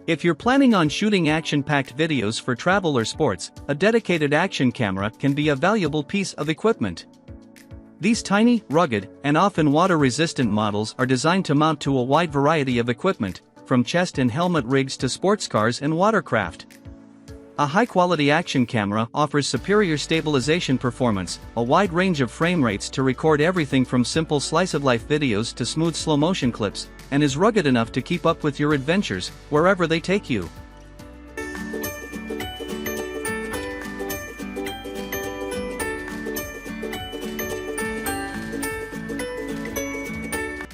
If you're planning on shooting action-packed videos for travel or sports, a dedicated action camera can be a valuable piece of equipment. These tiny, rugged, and often water-resistant models are designed to mount to a wide variety of equipment, from chest and helmet rigs to sports cars and watercraft. A high-quality action camera offers superior stabilization performance, a wide range of frame rates to record everything from simple slice-of-life videos to smooth slow-motion clips, and is rugged enough to keep up with your adventures, wherever they take you.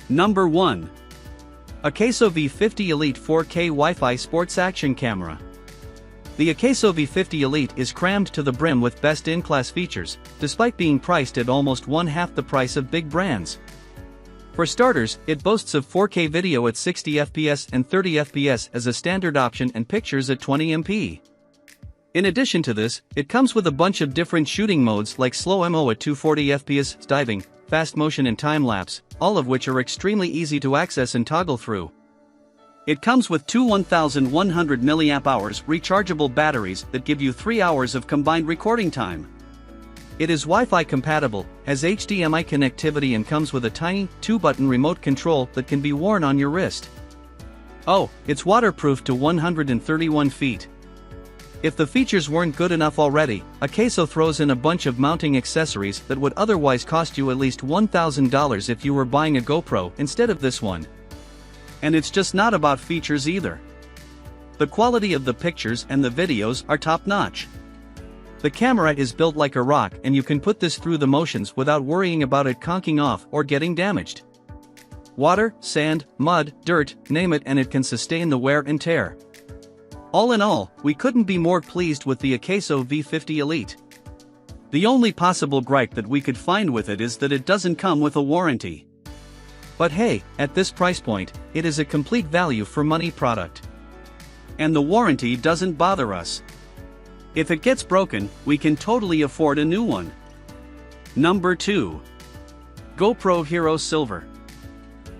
Number 1. AKASO V50 Elite 4K Wi-Fi Sports Action Camera. The AKASO V50 Elite is crammed to the brim with best-in-class features, despite being priced at almost one-half the price of big brands. For starters, it boasts of 4K video at 60 fps and 30 fps as a standard option and pictures at 20 MP. In addition to this, it comes with a bunch of different shooting modes like slow mo at 240 fps, diving, fast motion and time-lapse, all of which are extremely easy to access and toggle through. It comes with two 1100 mAh rechargeable batteries that give you 3 hours of combined recording time. It is Wi-Fi compatible, has HDMI connectivity and comes with a tiny, 2-button remote control that can be worn on your wrist. Oh, it's waterproof to 131 feet. If the features weren't good enough already, AKASO throws in a bunch of mounting accessories that would otherwise cost you at least $1,000 if you were buying a GoPro instead of this one. And it's just not about features either. The quality of the pictures and the videos are top-notch. The camera is built like a rock and you can put this through the motions without worrying about it conking off or getting damaged. Water, sand, mud, dirt, name it, and it can sustain the wear and tear. All in all, we couldn't be more pleased with the AKASO V50 Elite. The only possible gripe that we could find with it is that it doesn't come with a warranty. But hey, at this price point, it is a complete value for money product. And the warranty doesn't bother us. If it gets broken, we can totally afford a new one. Number 2. GoPro Hero Silver.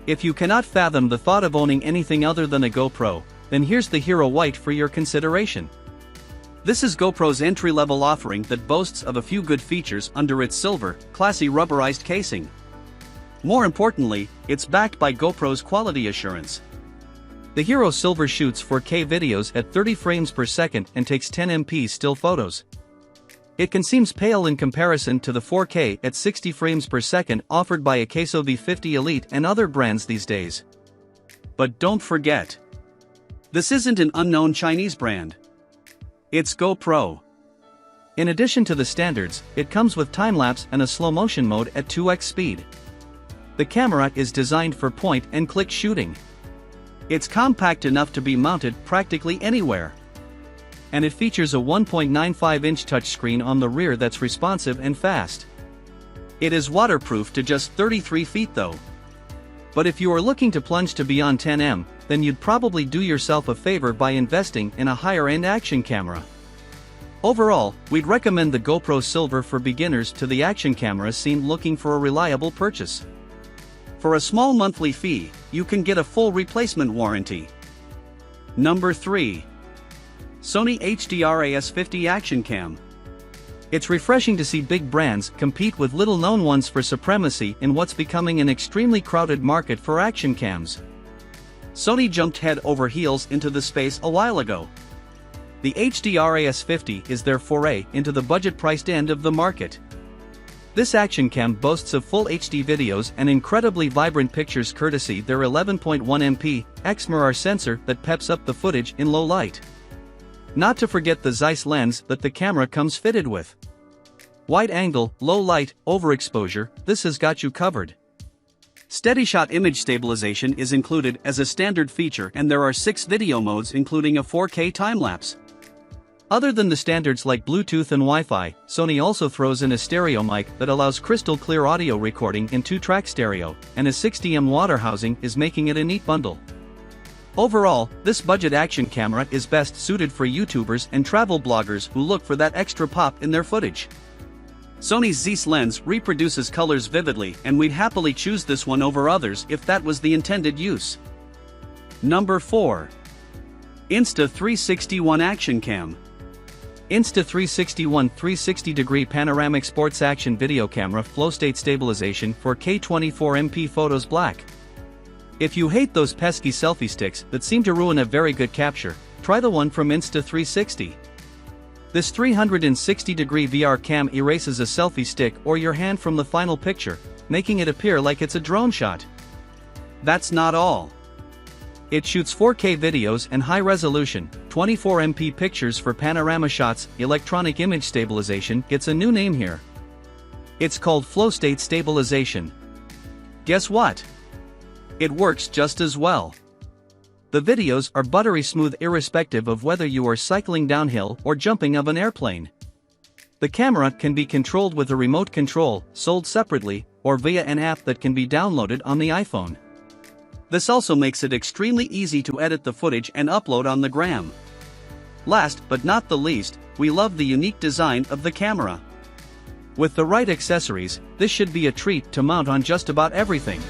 If you cannot fathom the thought of owning anything other than a GoPro, then here's the Hero White for your consideration. This is GoPro's entry-level offering that boasts of a few good features under its silver, classy rubberized casing. More importantly, it's backed by GoPro's quality assurance. The Hero Silver shoots 4K videos at 30 frames per second and takes 10 MP still photos. It can seem pale in comparison to the 4K at 60 frames per second offered by AKASO V50 Elite and other brands these days. But don't forget, this isn't an unknown Chinese brand. It's GoPro. In addition to the standards, it comes with time-lapse and a slow-motion mode at 2x speed. The camera is designed for point-and-click shooting. It's compact enough to be mounted practically anywhere. And it features a 1.95-inch touchscreen on the rear that's responsive and fast. It is waterproof to just 33 feet though. But if you are looking to plunge to beyond 10M, then you'd probably do yourself a favor by investing in a higher-end action camera. Overall, we'd recommend the GoPro Silver for beginners to the action camera scene looking for a reliable purchase. For a small monthly fee, you can get a full replacement warranty. Number 3. Sony HDR As50 Action Cam. It's refreshing to see big brands compete with little-known ones for supremacy in what's becoming an extremely crowded market for action cams. Sony jumped head over heels into the space a while ago. The HDR As50 is their foray into the budget-priced end of the market. This action cam boasts of full HD videos and incredibly vibrant pictures courtesy their 11.1 MP XMR sensor that peps up the footage in low light. Not to forget the Zeiss lens that the camera comes fitted with. Wide angle, low light, overexposure, this has got you covered. Steady shot image stabilization is included as a standard feature and there are 6 video modes including a 4K time-lapse. Other than the standards like Bluetooth and Wi-Fi, Sony also throws in a stereo mic that allows crystal clear audio recording in 2-track stereo, and a 60mm water housing is making it a neat bundle. Overall, this budget action camera is best suited for YouTubers and travel bloggers who look for that extra pop in their footage. Sony's Zeiss lens reproduces colors vividly and we'd happily choose this one over others if that was the intended use. Number 4. Insta360 ONE Action Cam. Insta360 ONE 360-degree panoramic sports action video camera flow state stabilization for K24MP photos black. If you hate those pesky selfie sticks that seem to ruin a very good capture, try the one from Insta360. This 360-degree VR cam erases a selfie stick or your hand from the final picture, making it appear like it's a drone shot. That's not all. It shoots 4K videos and high-resolution, 24MP pictures for panorama shots. Electronic image stabilization gets a new name here. It's called flow state stabilization. Guess what? It works just as well. The videos are buttery smooth irrespective of whether you are cycling downhill or jumping of an airplane. The camera can be controlled with a remote control, sold separately, or via an app that can be downloaded on the iPhone. This also makes it extremely easy to edit the footage and upload on the gram. Last but not the least, we love the unique design of the camera. With the right accessories, this should be a treat to mount on just about everything.